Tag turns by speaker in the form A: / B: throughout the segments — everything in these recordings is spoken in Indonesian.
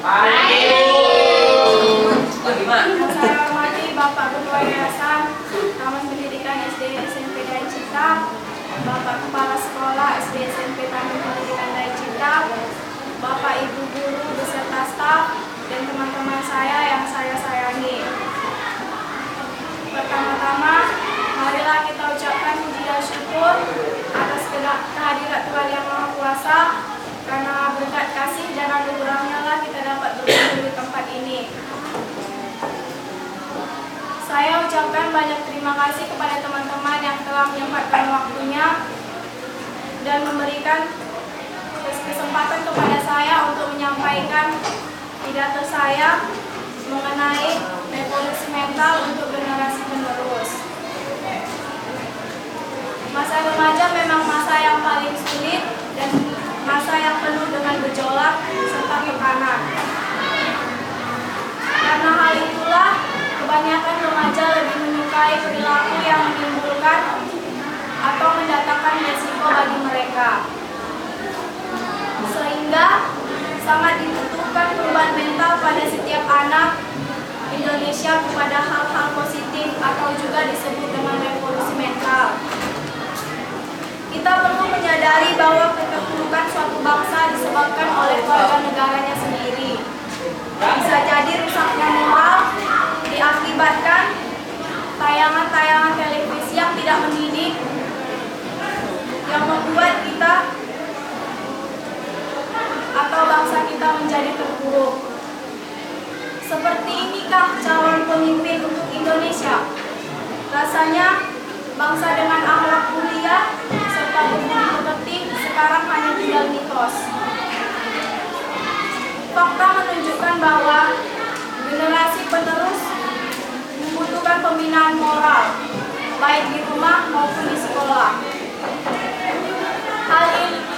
A: Yang saya hormati Bapak Ketua Yayasan Taman Pendidikan SD SMP Daya Cipta, Bapak Kepala Sekolah SD SMP Taman Pendidikan Daya Cipta, Bapak Ibu Guru beserta staf, dan teman-teman saya yang saya sayangi. Pertama-tama, marilah kita ucapkan puji dan syukur atas kehadiran Tuhan Yang Maha Kuasa, karena berkat kasih dan anugerahnya lah kita dapat berkumpul di tempat ini. Saya ucapkan banyak terima kasih kepada teman-teman yang telah menyempatkan waktunya dan memberikan kesempatan kepada saya untuk menyampaikan pidato saya mengenai revolusi mental untuk generasi penerus. Masa remaja memang masa yang paling sulit dan masa yang penuh dengan gejolak serta tekanan. Karena hal itulah, kebanyakan remaja lebih menyukai perilaku yang menimbulkan atau mendatangkan resiko bagi mereka. Sehingga sangat dibutuhkan perubahan mental pada setiap anak Indonesia kepada hal-hal positif atau juga disebut dengan revolusi mental. Kita perlu menyadari bahwa keterpurukan suatu bangsa disebabkan oleh warga negaranya sendiri. Bisa jadi rusaknya moral diakibatkan tayangan-tayangan televisi yang tidak mendidik, yang membuat kita atau bangsa kita menjadi terpuruk. Seperti inikah calon pemimpin untuk Indonesia? Rasanya bangsa dengan akhlak mulia serta berbudi pekerti sekarang hanya tinggal mitos. Fakta menunjukkan bahwa generasi penerus membutuhkan pembinaan moral, baik di rumah maupun di sekolah.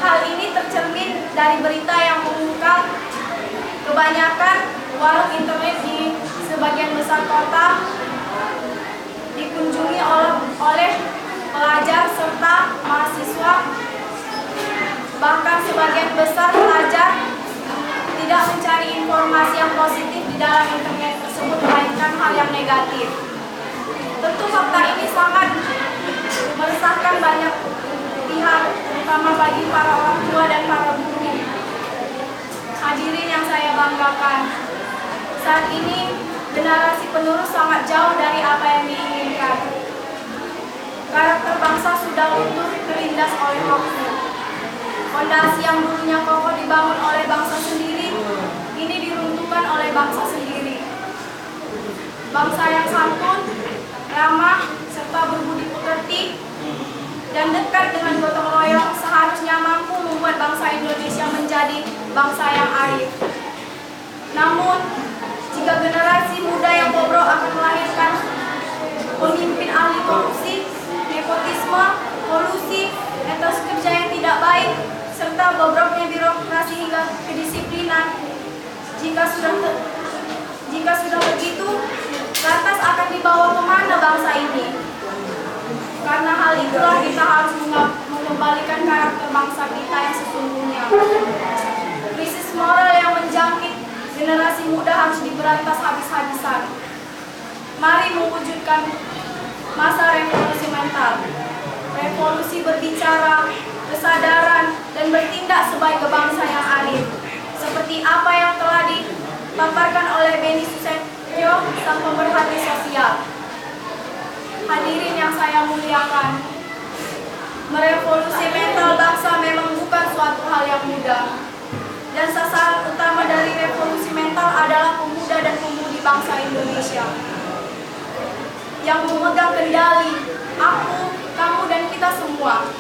A: Hal ini tercermin dari berita yang mengungkap kebanyakan warung internet di sebagian besar kota dikunjungi oleh pelajar serta mahasiswa. Bahkan sebagian besar pelajar tidak mencari informasi yang positif di dalam internet tersebut, melainkan hal yang negatif. Tentu fakta ini sangat meresahkan banyak pihak, terutama bagi para orang tua dan para guru. Hadirin yang saya banggakan, saat ini generasi penerus sangat jauh dari apa yang diinginkan. Karakter bangsa sudah luntur terlindas oleh waktu. Fondasi yang dulunya kokoh dibangun oleh bangsa sendiri, ini diruntuhkan oleh bangsa sendiri. Bangsa yang santun, ramah, serta berbudi pekerti, dan dekat dengan gotong royong seharusnya mampu membuat bangsa Indonesia menjadi bangsa yang arif. Namun, jika generasi muda yang bobrok akan melahirkan pemimpin ahli korupsi, nepotisme, kolusi, etos kerja yang tidak baik, serta bobroknya birokrasi hingga kedisiplinan, jika sudah begitu, lantas akan dibawa kemana bangsa ini? Karena hal itulah kita harus mengembalikan karakter bangsa kita yang sesungguhnya. Krisis moral yang menjangkit generasi muda harus diberantas habis-habisan. Mari mewujudkan masa revolusi mental. Revolusi berbicara, kesadaran, dan bertindak sebagai bangsa yang arif. Seperti apa yang telah dipaparkan oleh Beni Susetyo, sang pemerhati sosial. Hadirin yang saya muliakan, merevolusi mental bangsa memang bukan suatu hal yang mudah. Dan sasaran utama dari revolusi mental adalah pemuda dan pemudi bangsa Indonesia yang memegang kendali, aku, kamu, dan kita semua,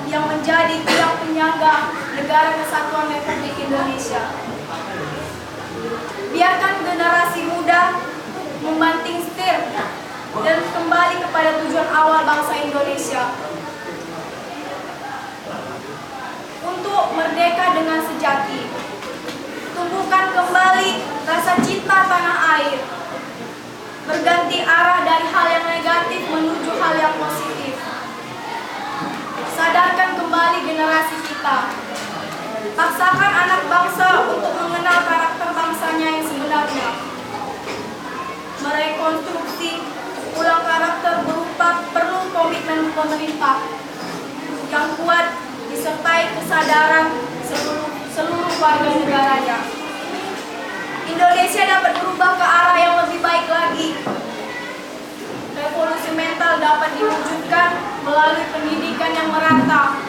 A: yang menjadi tiang penyangga negara kesatuan Republik Indonesia. Biarkan generasi muda membanting setir dan kembali kepada tujuan awal bangsa Indonesia, untuk merdeka dengan sejati. Tumbuhkan kembali rasa cinta tanah air, berganti arah dari hal yang negatif menuju hal yang positif. Sadarkan kembali generasi kita. Paksakan anak bangsa untuk visi, pulang karakter berupa perlu komitmen pemerintah yang kuat disertai kesadaran seluruh warga negaranya. Indonesia dapat berubah ke arah yang lebih baik lagi. Revolusi mental dapat diwujudkan melalui pendidikan yang merata,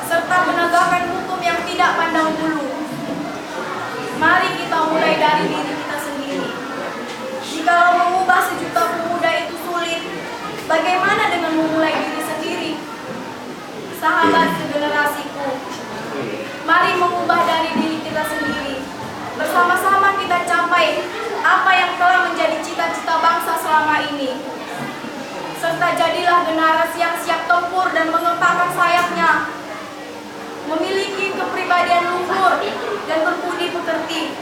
A: serta penegakan hukum yang tidak pandang bulu. Mari kita mulai dari diri kita sendiri. Jikalau mengubah sejuta pemuda itu sulit, bagaimana dengan memulai diri sendiri? Sahabat segenerasiku, mari mengubah dari diri kita sendiri. Bersama-sama kita capai apa yang telah menjadi cita-cita bangsa selama ini. Serta jadilah generasi yang siap tempur dan mengepakkan sayapnya, memiliki kepribadian luhur dan berbudi pekerti,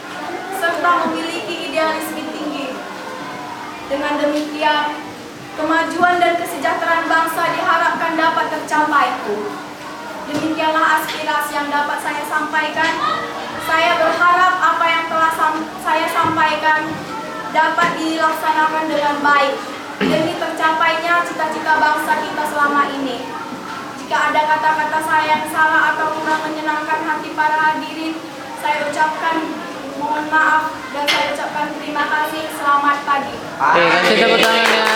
A: serta memiliki idealisme tinggi. Dengan demikian, kemajuan dan kesejahteraan bangsa diharapkan dapat tercapai. Demikianlah aspirasi yang dapat saya sampaikan. Saya berharap apa yang telah saya sampaikan dapat dilaksanakan dengan baik demi tercapainya cita-cita bangsa kita selama ini. Jika ada kata-kata saya yang salah atau kurang menyenangkan hati para hadirin, saya ucapkan mohon maaf dan saya ucapkan terima kasih. Selamat pagi.
B: Oke, kasih tepuk tangannya.